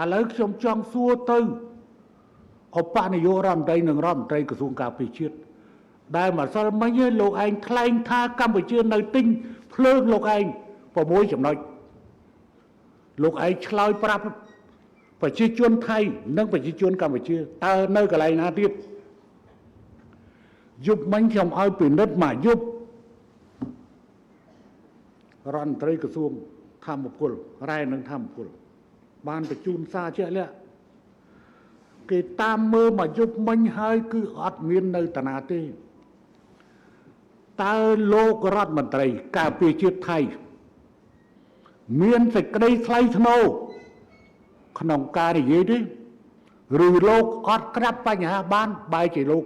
ឥឡូវខ្ញុំចង់សួរទៅឧបនាយករដ្ឋមន្ត្រីនិងរដ្ឋមន្ត្រីក្រសួងការពារជាតិដែលម្សិលមិញលោកឯងថ្លែងថាកម្ពុជានៅទិញភ្លើងលោកឯង6ចំណុចលោកឯងឆ្លើយប្រាប់ប្រជាជនថៃនិងប្រជាជនកម្ពុជាតើនៅកន្លែងណាទៀតយប់មិញខ្ញុំឲ្យពិនិត្យមកយប់រដ្ឋមន្ត្រីក្រសួងធម្មពលរ៉ែនិងធម្មពលបានបញ្ជូនសារជាក់លាក់គេតាមមើលមកយប់មិញហើយគឺអត់មាននៅតាណាទេតើលោករដ្ឋមន្ត្រីការពារជាតិថៃមានសេចក្តីថ្លៃថ្នូរក្នុងការនិយាយទេឬលោកអត់ក្រាប់បញ្ហាបានបែរជាលោក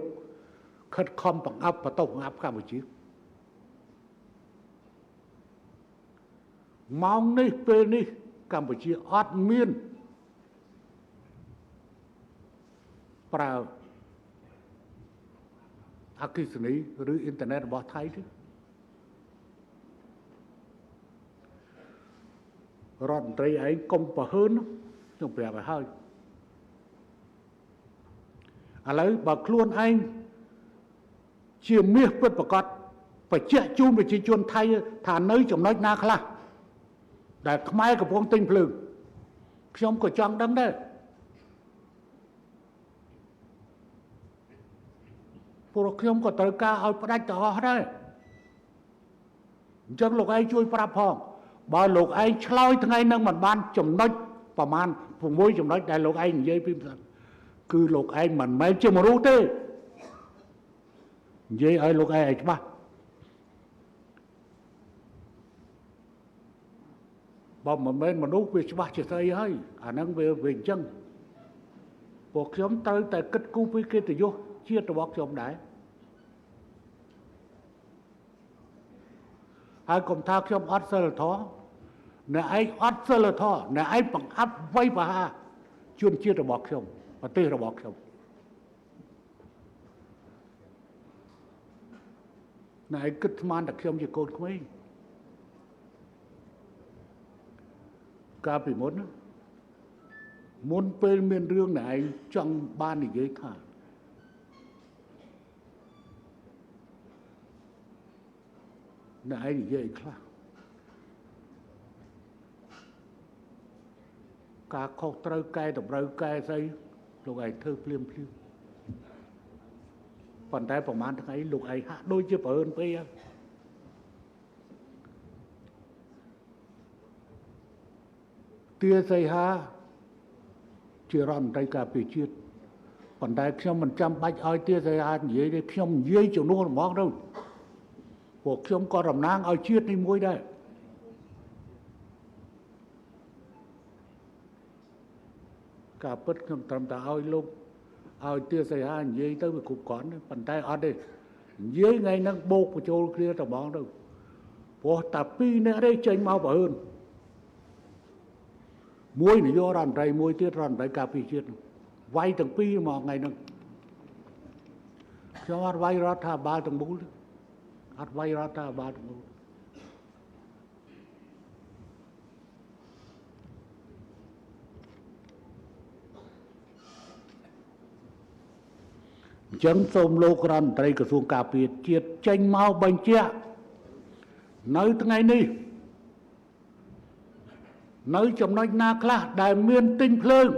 ខិតខំបង្អាប់បន្ទោសបង្អាប់កម្ពុជាម៉ោងនេះពេលនេះកម្ពុជាអត់មានប្រើអគ្គិសនីឬអ៊ីនធឺណិតរបស់ថៃទេរដ្ឋមន្ត្រីឯងកុំប្រហើនខ្ញុំប្រាប់ឲ្យហើយឥឡូវបើខ្លួនឯងជាមាសពិតប្រាកដបញ្ជាក់ជូនប្រជាជនថៃថានៅចំណុចណាខ្លះដែលខ្មែរកំពុងទិញភ្លើងខ្ញុំក៏ចង់ដឹងដែរព្រោះខ្ញុំក៏ត្រូវការឲ្យផ្ដាច់ទៅអស់ដែរអញ្ចឹងលោកឯងជួយប្រាប់ផងបើលោកឯងឆ្លើយថ្ងៃនឹងមិនបានចំណុចប្រមាណ6ចំណុចដែលលោកឯងនិយាយពីគឺលោកឯងមិនមែនជាមនុស្សទេនិយាយឲ្យលោកឯងឲ្យច្បាស់បើមិនមែនមនុស្សវាច្បាស់ជាស្អីហើយអាហ្នឹងវាអញ្ចឹងពួកខ្ញុំត្រូវតែគិតគូរពីកិត្តិយសជាតិរបស់ខ្ញុំដែរហើយកុំថាខ្ញុំអត់សិលធម៌អ្នកឯងអត់សិលធម៌អ្នកឯងបង្អាប់វ័យប្រហារជនជាតិរបស់ខ្ញុំប្រទេសរបស់ខ្ញុំអ្នកឯងគិតស្មានតែខ្ញុំជាកូនក្មេងកាលពីមុនពេលមានរឿងអ្នកឯងចង់បាននិយាយថាអ្នកឯងនិយាយខ្លះការខុសត្រូវកែតម្រូវកែស្អីលោកឯងធ្វើភ្លាមប៉ុន្តែប្រហែលថ្ងៃលោកឯងហាក់ដូចជាប្រហើនពេកហើយទាសីហាជារដ្ឋមន្ត្រីការពារជាតិប៉ុន្តែខ្ញុំមិនចាំបាច់ឲ្យទាសីហានិយាយទេខ្ញុំនិយាយជំនួសហ្មងទៅពួកខ្ញុំក៏តំណាងឲ្យជាតិនេះមួយដែរការពិតខ្ញុំត្រឹមតែឲ្យលោកឲ្យទាសីហានិយាយទៅវាគ្រប់គ្រាន់ប៉ុន្តែអត់ទេនិយាយថ្ងៃហ្នឹងបោកបញ្ចូលគ្នាតែហ្មងទៅព្រោះតែ2នាក់ទេចេញមកប្រហើនមួយនាយករដ្ឋមន្ត្រីមួយទៀតរដ្ឋមន្ត្រីការពារជាតិវាយទាំងពីរមកថ្ងៃហ្នឹងខ្ញុំអត់វាយរដ្ឋាភិបាលទាំងមូលអត់វាយរដ្ឋាភិបាលទាំងមូលអញ្ចឹងសូមលោករដ្ឋមន្ត្រីក្រសួងការពារជាតិចេញមកបញ្ជាក់នៅថ្ងៃនេះនៅចំណុចណាខ្លះដែលមានទិញភ្លើង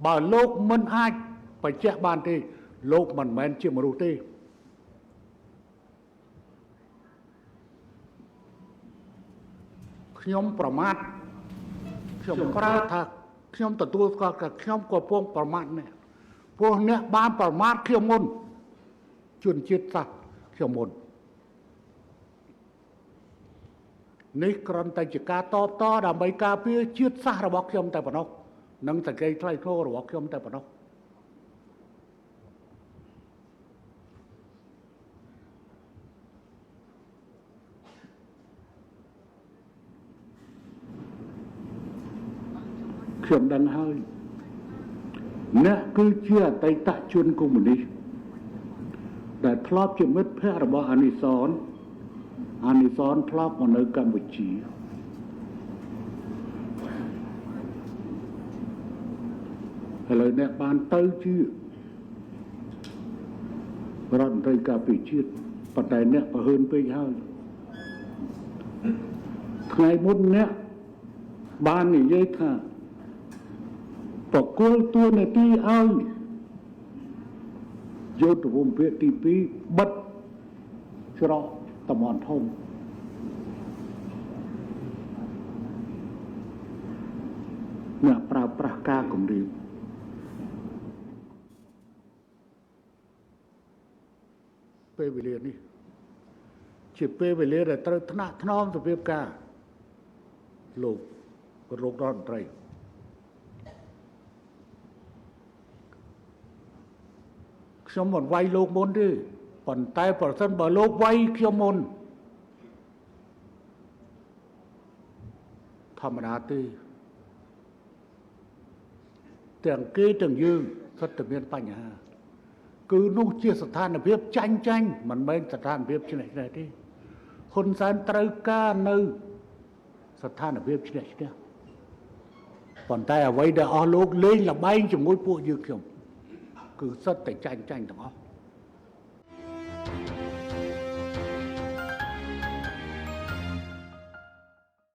បើលោកមិនអាចបញ្ជាក់បានទេលោកមិនមែនជាមនុស្សទេខ្ញុំប្រមាថខ្ញុំប្រើថាខ្ញុំទទួលស្គាល់ថាខ្ញុំក៏ពងប្រមាថនេះព្រោះអ្នកបានប្រមាថខ្ញុំមុនជនជាតិសាសន៍ខ្ញុំមុននេះគ្រាន់តែជាការតបតដើម្បីការពារជាតិសាសន៍របស់ខ្ញុំតែប៉ុណ្ណោះនិងសេចក្តីថ្លៃថ្នូររបស់ខ្ញុំតែប៉ុណ្ណោះខ្ញុំដឹងហើយអ្នកគឺជាអតីតជនកុម្មុយនីសដែលធ្លាប់ជាមិត្តភក្តិរបស់អានីសនធ្លាប់មកនៅកម្ពុជា lời nè ban tới chứ rọn tay cả bị chết và tay nè và hơn bây hơi ngày một nè ban này dây thà và cô tua này ti hơi vô từ vùng phía ti pi bất cho đó tầm hoàn thông nè pra ca cũng đi về về liền đi chỉ về về liền là tới thna thnom từ việc ca lục rục đòn trai xong một vay lục môn đi còn tay bản thân bảo lục vay kia môn thầm đá tê tiền kê tiền dương rất tự nhiên bánh hà cứ nung chiaสถานភាព tranh มันไม่สถานភាពที่ไหนที่คนสานត្រូវការនៅស្ថានភាពឈ្នះប៉ុន្តែអ្វីដែលអស់លោកលេងល្បែងជាមួយពួកយើងខ្ញុំគឺសិតតែចាញ់ទាំងអស់